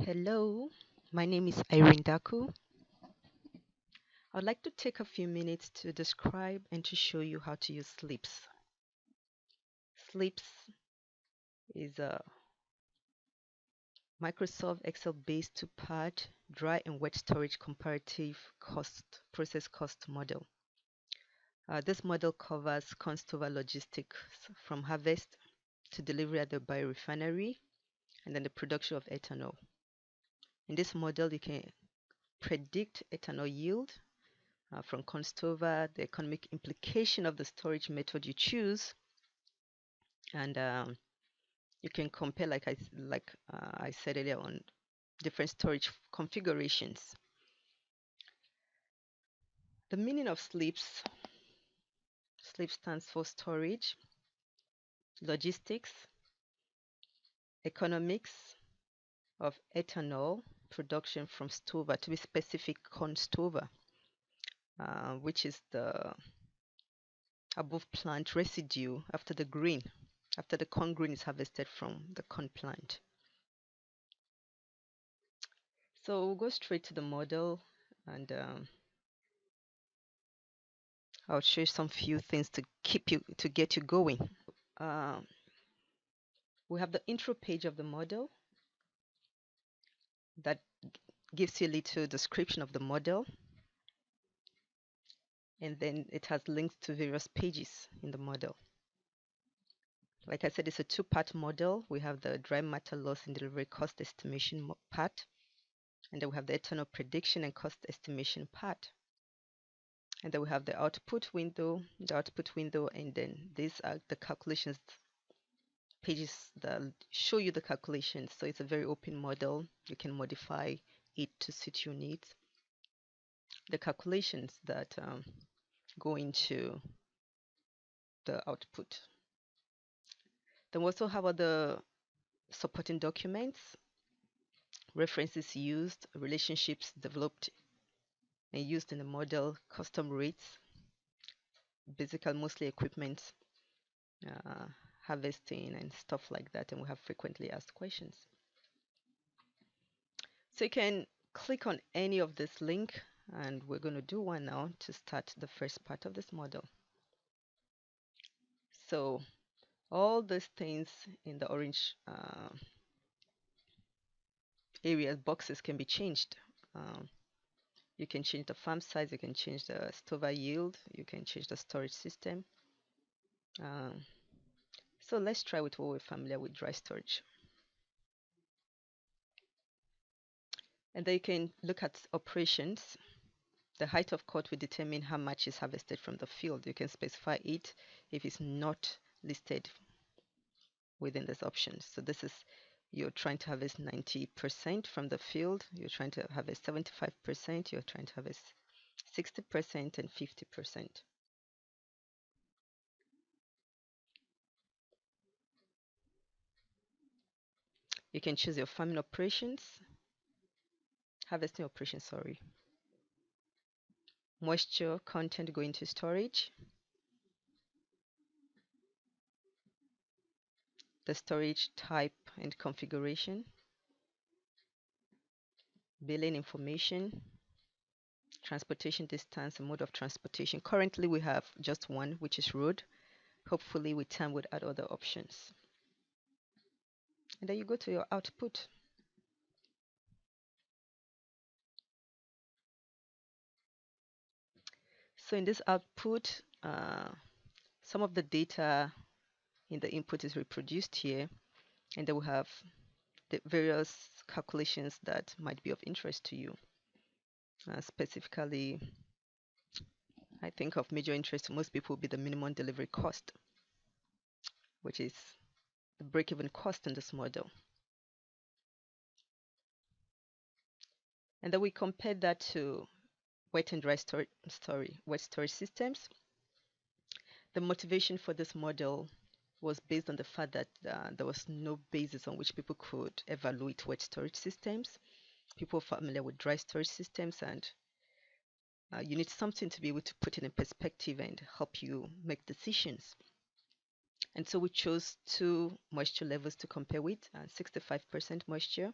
Hello, my name is Irene Daku. I'd like to take a few minutes to describe and to show you how to use Sleeps. Sleeps is a Microsoft Excel-based two-part dry and wet storage comparative process cost model. This model covers const-over logistics from harvest to delivery at the biorefinery and then the production of ethanol. In this model, you can predict ethanol yield from const-over, the economic implication of the storage method you choose, and you can compare, I said earlier, on different storage configurations. The meaning of SLEEPS. SLEEP stands for storage, logistics, economics of ethanol production from stover, to be specific, corn stover, which is the above plant residue after the corn grain is harvested from the corn plant. So we'll go straight to the model, and I'll show you some few things to get you going. Uh, we have the intro page of the model that gives you a little description of the model, and then it has links to various pages in the model. Like I said, it's a two-part model. We have the dry matter loss and delivery cost estimation part, and then we have the ethanol prediction and cost estimation part. And then we have the output window, and then these are the calculations pages that show you the calculations. So it's a very open model. You can modify it to suit your needs. The calculations that go into the output. Then we also have other supporting documents, references used, relationships developed and used in the model, custom rates, basically mostly equipment, harvesting and stuff like that. And we have frequently asked questions. So you can click on any of this link, and we're going to do one now to start the first part of this model. So all these things in the orange areas, boxes, can be changed. You can change the farm size, you can change the stover yield, you can change the storage system. So let's try with what we're familiar with, dry storage. And then you can look at operations. The height of cut will determine how much is harvested from the field. You can specify it if it's not listed within this option. So this is, you're trying to harvest 90% from the field, you're trying to harvest 75%, you're trying to harvest 60% and 50%. You can choose your farming operations, harvesting operations, sorry. Moisture content going to storage. The storage type and configuration. Billing information. Transportation distance and mode of transportation. Currently we have just one, which is road. Hopefully with time we'll add other options. And then you go to your output. So in this output, some of the data in the input is reproduced here, and then we have the various calculations that might be of interest to you. Specifically, I think of major interest to most people will be the minimum delivery cost, which is the break-even cost in this model. And then we compare that to wet and dry wet storage systems. The motivation for this model was based on the fact that there was no basis on which people could evaluate wet storage systems. People are familiar with dry storage systems, and you need something to be able to put it in perspective and help you make decisions. And so we chose two moisture levels to compare with, 65% moisture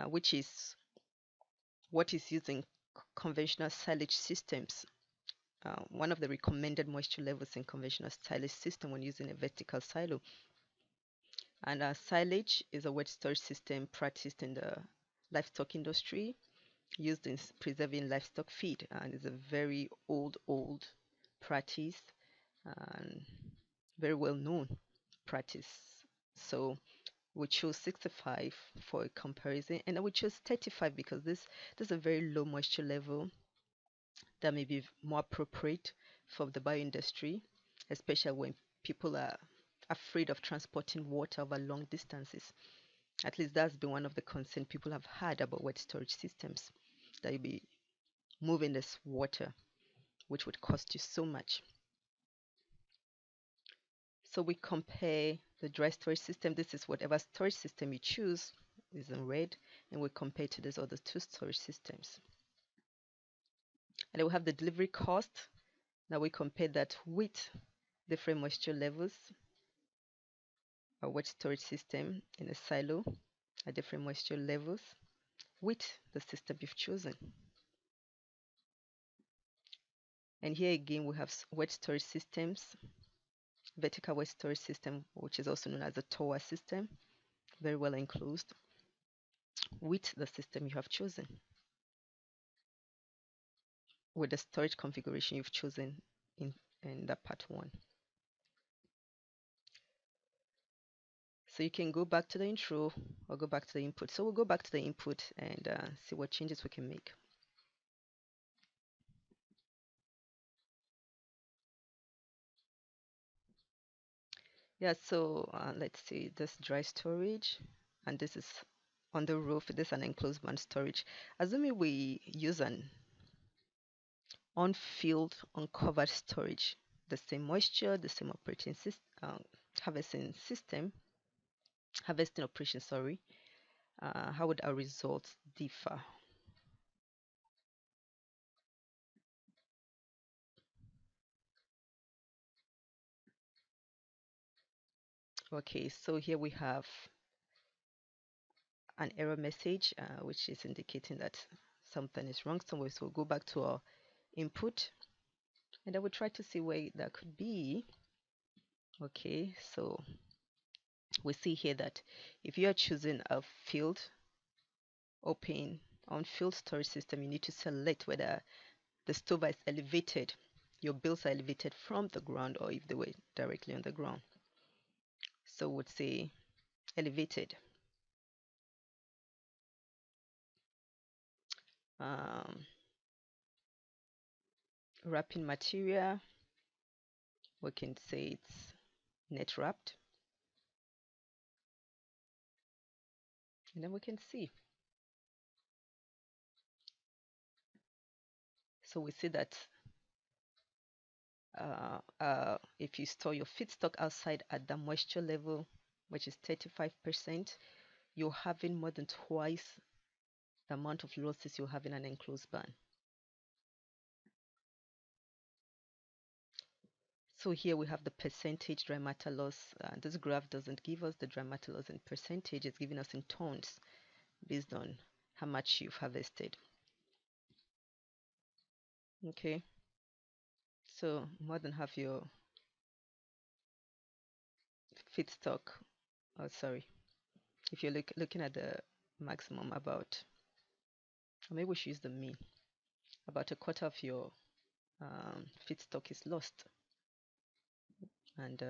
which is what is used in conventional silage systems. One of the recommended moisture levels in conventional silage system when using a vertical silo. And silage is a wet storage system practiced in the livestock industry, used in preserving livestock feed, and is a very old practice and very well known practice. So we chose 65 for a comparison, and we chose 35 because this is a very low moisture level that may be more appropriate for the bioindustry, especially when people are afraid of transporting water over long distances. At least that's been one of the concerns people have had about wet storage systems, that you'll be moving this water, which would cost you so much. So we compare the dry storage system. This is whatever storage system you choose is in red, and we compare to these other two storage systems. And then we have the delivery cost. Now we compare that with different moisture levels, a wet storage system in a silo at different moisture levels with the system you've chosen. And here again, we have wet storage systems, vertical wet storage system, which is also known as a tower system, very well enclosed with the system you have chosen, with the storage configuration you've chosen in that part one. So you can go back to the intro or go back to the input. So we'll go back to the input and see what changes we can make. Yeah, so let's see this dry storage, and this is on the roof. This is an enclosed band storage. Assuming we use an on-field, uncovered storage, the same moisture, the same operating system, harvesting operation, sorry, how would our results differ? Okay, so here we have an error message, which is indicating that something is wrong somewhere. So we'll go back to our input, and I will try to see where that could be. Okay, so we see here that if you are choosing a field open on field storage system, you need to select whether the stove is elevated, your bills are elevated from the ground, or if they were directly on the ground. So would say elevated. Um, Wrapping material, we can say it's net wrapped, and then we can see. So we see that if you store your feedstock outside at the moisture level, which is 35%, you're having more than twice the amount of losses you have in an enclosed barn. So here we have the percentage dry matter loss. This graph doesn't give us the dry matter loss in percentage, it's giving us in tons based on how much you've harvested. Okay, so more than half your feedstock, oh sorry, if you're looking at the maximum, about, or maybe we should use the mean, about a quarter of your feedstock is lost. And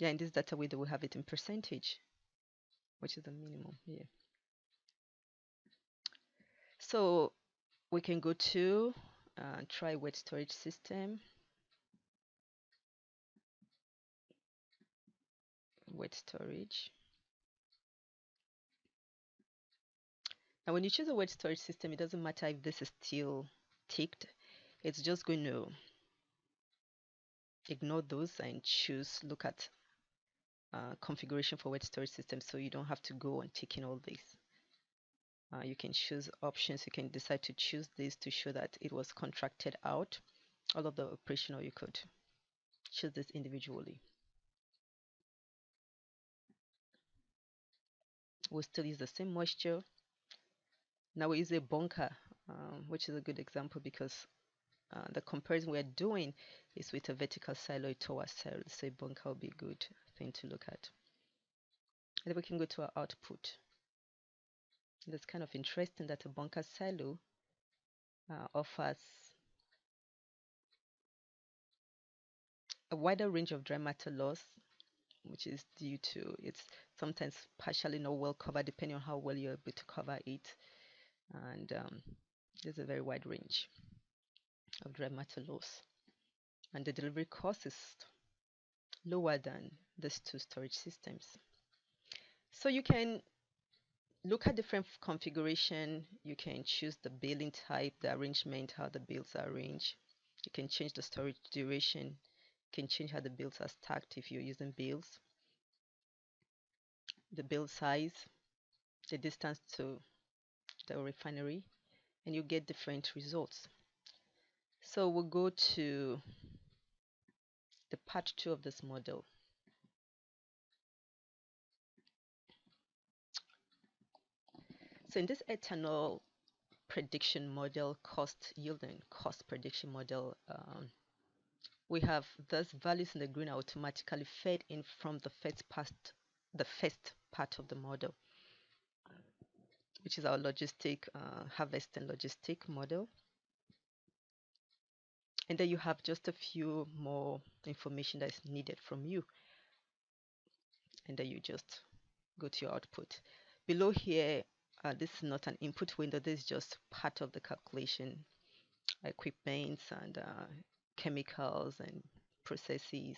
yeah, in this data we do have it in percentage, which is the minimum here. So we can go to try wet storage system. Wet storage. Now when you choose a wet storage system, it doesn't matter if this is still ticked. It's just going to ignore those and look at configuration for wet storage system, so you don't have to go and tick in all these. You can choose options. You can decide to choose this to show that it was contracted out, all of the operation, or you could choose this individually. We'll still use the same moisture. Now we use a bunker, which is a good example because the comparison we're doing is with a vertical silo, a towards silo. So a bunker will be a good thing to look at. And then we can go to our output. And it's kind of interesting that a bunker silo offers a wider range of dry matter loss, which is due to it's sometimes partially not well covered depending on how well you're able to cover it. And there's a very wide range of dry matter loss. And the delivery cost is lower than these two storage systems. So you can look at different configuration. You can choose the building type, the arrangement, how the builds are arranged. You can change the storage duration. You can change how the builds are stacked if you're using builds. The build size, the distance to the refinery, and you get different results. So we'll go to the part 2 of this model. So in this ethanol prediction model, cost yield and cost prediction model, we have those values in the green are automatically fed in from the first part of the model, which is our logistic harvest and logistic model. And then you have just a few more information that is needed from you. And then you just go to your output. Below here, this is not an input window. This is just part of the calculation, equipment and chemicals and processes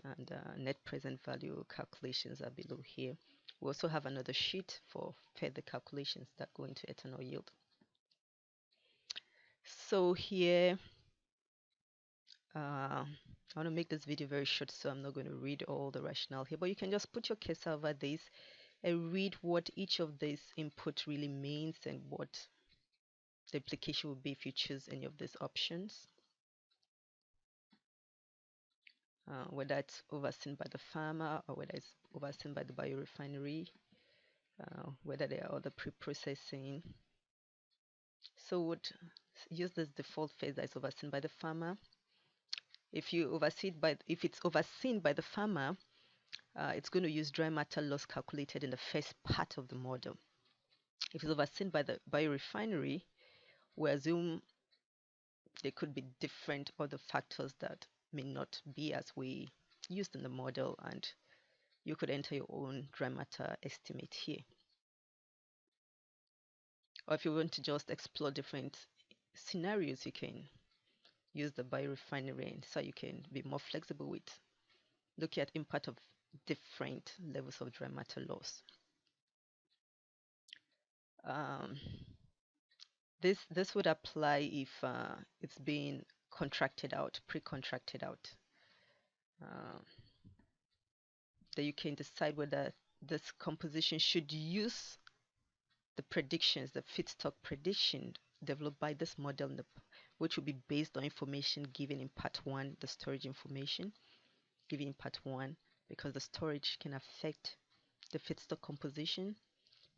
and net present value calculations are below here. We also have another sheet for further calculations that go into ethanol yield. So here, I want to make this video very short, so I'm not going to read all the rationale here, but you can just put your cursor over this and read what each of these input really means and what the implication would be if you choose any of these options. Whether it's overseen by the farmer or whether it's overseen by the biorefinery, whether there are other pre-processing. So would use this default phase that is overseen by the farmer. If it's overseen by the farmer, it's going to use dry matter loss calculated in the first part of the model. If it's overseen by the biorefinery, we assume there could be different other factors that may not be as we used in the model, and you could enter your own dry matter estimate here. Or if you want to just explore different scenarios, you can use the biorefinery, and so you can be more flexible with looking at impact of different levels of dry matter loss. This would apply if it's being contracted out, pre-contracted out. That you can decide whether this composition should use the predictions, the feedstock prediction developed by this model, which will be based on information given in part 1, the storage information given in part 1, because the storage can affect the feedstock composition.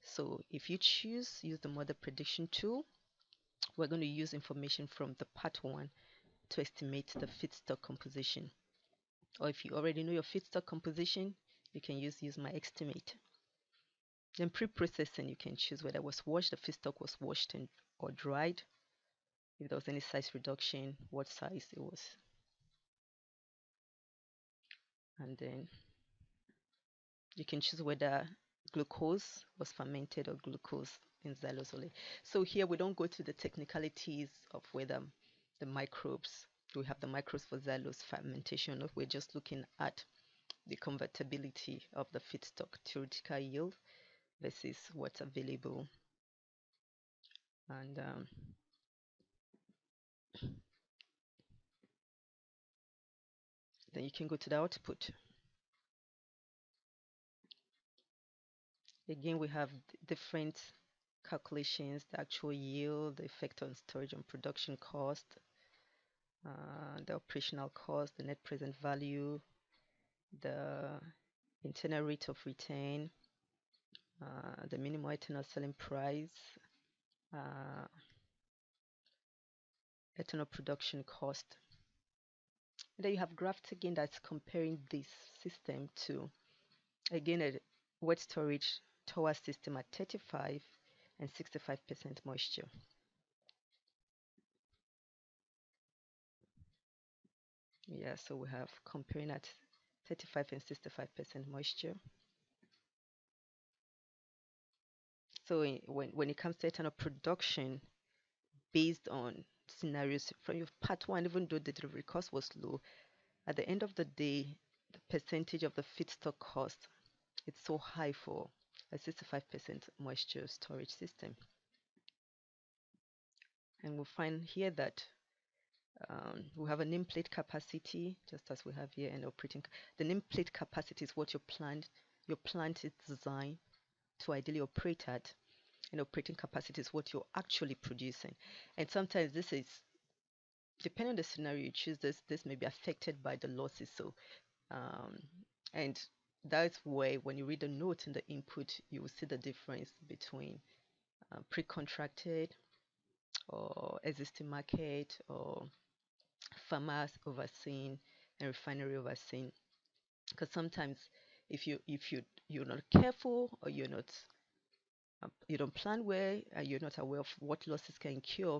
So if you use the model prediction tool, we're going to use information from the part 1 to estimate the feedstock composition. Or if you already know your feedstock composition, you can use my estimate. Then pre-processing, you can choose whether it was washed, the feedstock was washed or dried. If there was any size reduction, what size it was. And then you can choose whether glucose was fermented or glucose in xylosole. So here we don't go to the technicalities of whether the microbes, we have the microbes for xylose fermentation. We're just looking at the convertibility of the feedstock, theoretical yield versus what's available. And then you can go to the output. Again, we have different calculations, the actual yield, the effect on storage and production cost, the operational cost, the net present value, the internal rate of return, the minimum ethanol selling price, uh, ethanol production cost. And then you have graph again that's comparing this system to, again, a wet storage tower system at 35 and 65% moisture. Yeah, so we have comparing at 35 and 65% moisture. So when it comes to ethanol production, based on scenarios from your part one, even though the delivery cost was low, at the end of the day, the percentage of the feedstock cost, it's so high for a 65% moisture storage system. And we'll find here that we have a nameplate capacity, just as we have here, and operating. The nameplate capacity is what your plant is designed to ideally operate at, and operating capacity is what you're actually producing. And sometimes this is, depending on the scenario you choose, this may be affected by the losses. So, um, and that's where when you read the note in the input, you will see the difference between pre-contracted or existing market or farmers overseen and refinery overseen. Because sometimes if you're not careful or you don't plan well, you're not aware of what losses can incur,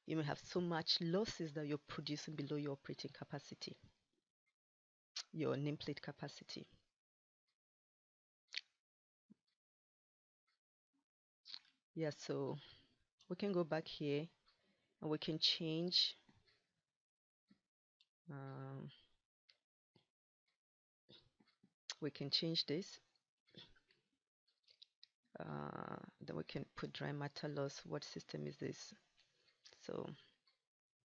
you may have so much losses that you're producing below your operating capacity, your nameplate capacity. Yeah, so we can go back here and we can change. Um, we can change this. Then we can put dry matter loss. What system is this? So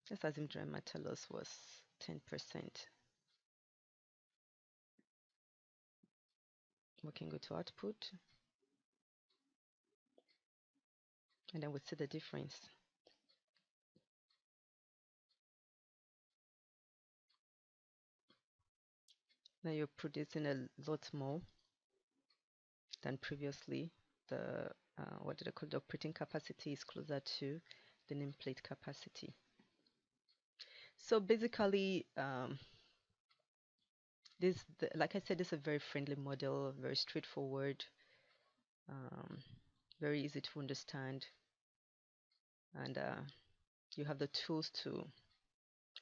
let's assume dry matter loss was 10%. We can go to output and then we see the difference. Now you're producing a lot more than previously. The what did I call, the operating capacity is closer to the nameplate capacity. So basically, like I said, this is a very friendly model, very straightforward, um, very easy to understand, and you have the tools to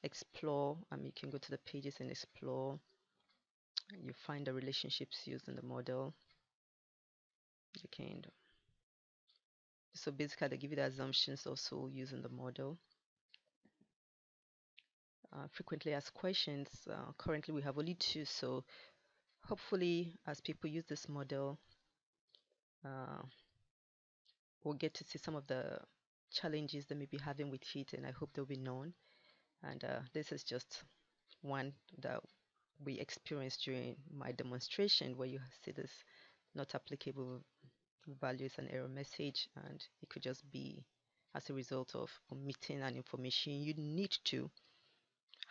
explore. You can go to the pages and explore. You find the relationships used in the model. You can. So basically, they give you the assumptions also using the model. Frequently asked questions. Currently, we have only two, so hopefully, as people use this model, uh, we'll get to see some of the challenges they may be having with it, and I hope they'll be known. And this is just one that we experienced during my demonstration, where you see this not applicable value is an error message, and it could just be as a result of omitting an information you need to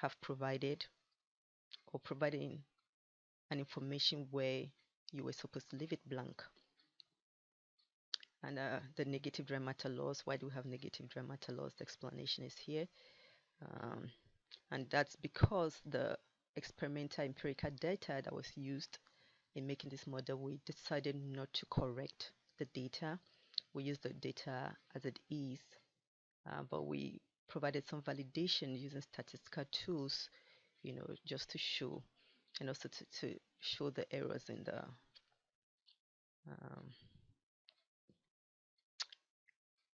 have provided, or providing an information where you were supposed to leave it blank. And the negative dry matter loss, why do we have negative dry matter loss? The explanation is here. Um, and that's because the experimental empirical data that was used in making this model, we decided not to correct the data. We used the data as it is, but we provided some validation using statistical tools, just to show, and also to show the errors um,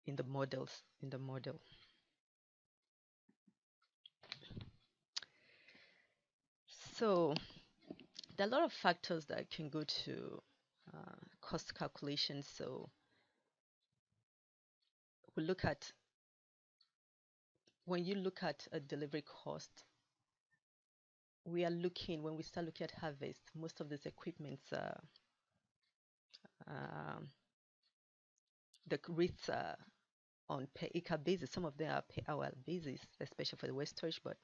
in the model. So there are a lot of factors that can go to cost calculation. So we look at when you look at a delivery cost, we are looking when we start looking at harvest. Most of these equipments, um, the rates are on per acre basis. Some of them are per hour basis, especially for the wet storage. But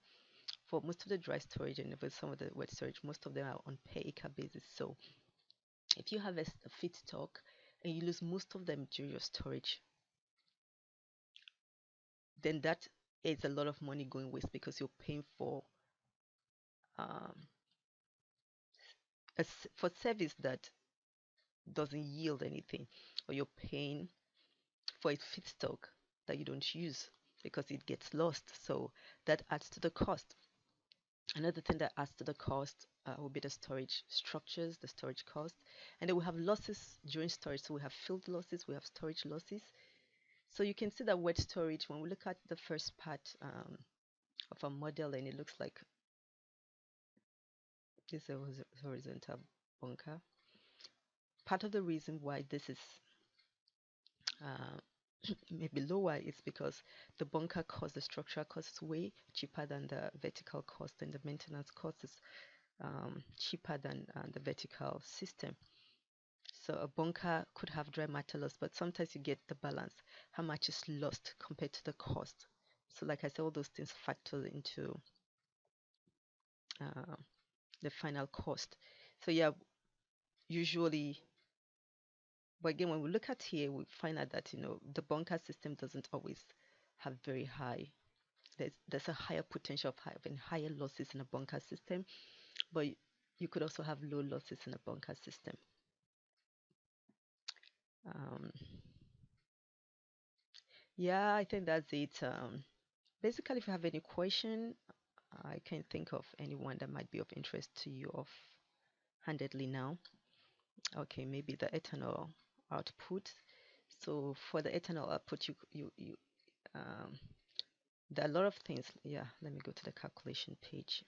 for most of the dry storage and even some of the wet storage, most of them are on per acre basis. So if you harvest a feedstock, and you lose most of them during your storage, then that is a lot of money going waste because you're paying for um, for service that doesn't yield anything, or you're paying for a feedstock that you don't use because it gets lost. So that adds to the cost. Another thing that adds to the cost will be the storage structures, the storage cost. And then we have losses during storage. So we have field losses, we have storage losses. So you can see that wet storage, when we look at the first part of a model, and it looks like this is a horizontal bunker. Part of the reason why this is uh, maybe lower is because the bunker cost, the structural cost is way cheaper than the vertical cost, and the maintenance cost is cheaper than the vertical system. So a bunker could have dry matter loss, but sometimes you get the balance, how much is lost compared to the cost. So like I said, all those things factor into uh, the final cost. So yeah, usually, but again, when we look at here, we find out that the bunker system doesn't always have very high. There's a higher potential of having higher losses in a bunker system, but you could also have low losses in a bunker system. Um, yeah, I think that's it. Basically, if you have any question, I can think of anyone that might be of interest to you offhandedly now. Okay, maybe the ethanol output. So for the ethanol output, you there are a lot of things. Yeah, let me go to the calculation page.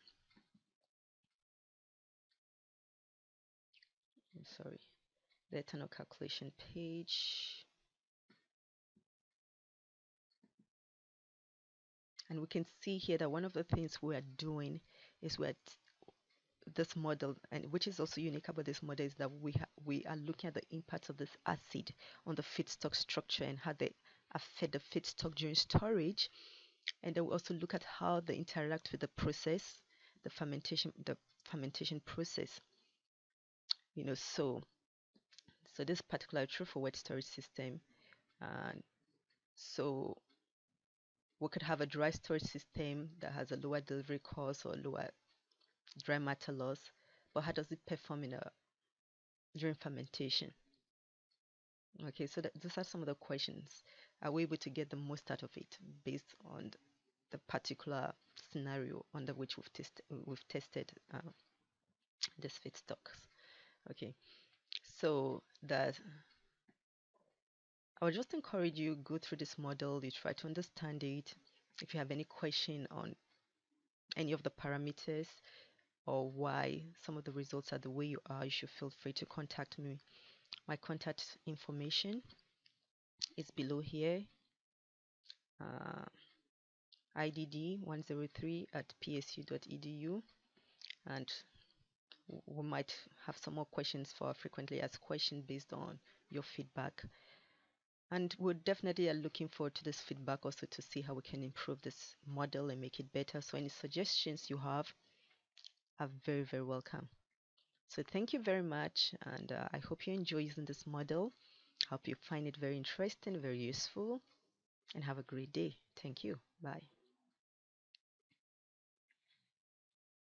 I'm sorry, the ethanol calculation page. And we can see here that one of the things we are doing is this model, and which is also unique about this model, is that we are looking at the impacts of this acid on the feedstock structure and how they affect the feedstock during storage. And then we also look at how they interact with the process, the fermentation process. So this particular true for wet storage system. And so we could have a dry storage system that has a lower delivery cost or lower dry matter loss, but how does it perform during fermentation? Okay, so those are some of the questions. Are we able to get the most out of it based on the particular scenario under which we've tested these feedstocks? Okay, so that I would just encourage you go through this model, you try to understand it. If you have any question on any of the parameters or why some of the results are the way you are, you should feel free to contact me. My contact information is below here. idd103@psu.edu, and we might have some more questions for frequently asked questions based on your feedback. And we're definitely are looking forward to this feedback also to see how we can improve this model and make it better. So any suggestions you have are very, very welcome. So thank you very much, and I hope you enjoy using this model. Hope you find it very interesting, very useful, and have a great day. Thank you. Bye.